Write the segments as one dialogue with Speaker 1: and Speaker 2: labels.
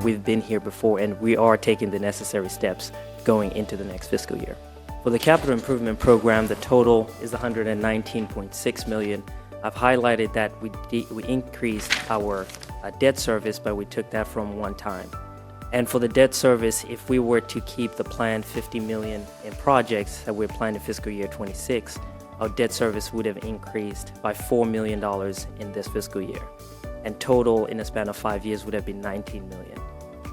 Speaker 1: we've been here before, and we are taking the necessary steps going into the next fiscal year. For the capital improvement program, the total is $119.6 million. I've highlighted that we increased our debt service, but we took that from one time. And for the debt service, if we were to keep the planned $50 million in projects that we're planning fiscal year 26, our debt service would have increased by $4 million in this fiscal year. And total in a span of 5 years would have been $19 million.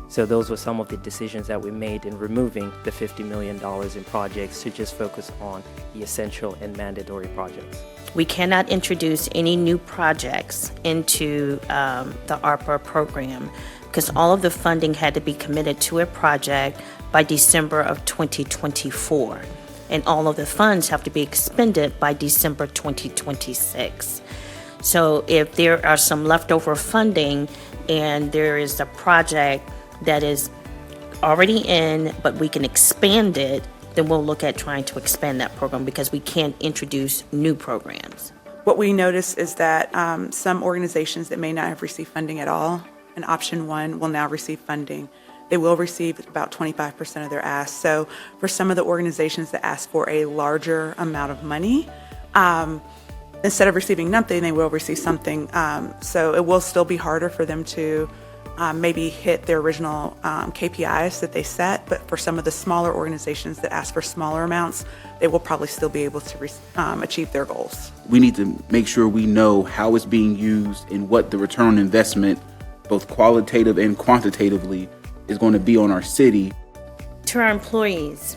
Speaker 1: So those were some of the decisions that we made in removing the $50 million in projects to just focus on the essential and mandatory projects.
Speaker 2: We cannot introduce any new projects into the ARPA program because all of the funding had to be committed to a project by December of 2024. And all of the funds have to be expended by December 2026. So if there are some leftover funding and there is a project that is already in, but we can expand it, then we'll look at trying to expand that program because we can't introduce new programs.
Speaker 3: What we notice is that some organizations that may not have received funding at all, in option one, will now receive funding. They will receive about 25% of their ask. So for some of the organizations that ask for a larger amount of money, instead of receiving nothing, they will receive something. So it will still be harder for them to maybe hit their original KPIs that they set, but for some of the smaller organizations that ask for smaller amounts, they will probably still be able to achieve their goals.
Speaker 4: We need to make sure we know how it's being used and what the return on investment, both qualitative and quantitatively, is going to be on our city.
Speaker 2: To our employees,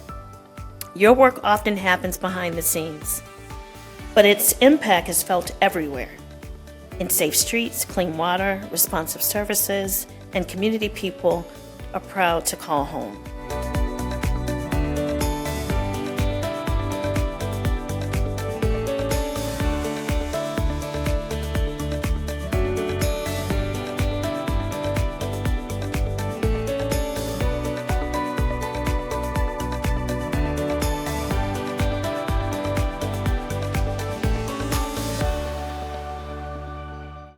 Speaker 2: your work often happens behind the scenes, but its impact is felt everywhere. In safe streets, clean water, responsive services, and community people are proud to call home.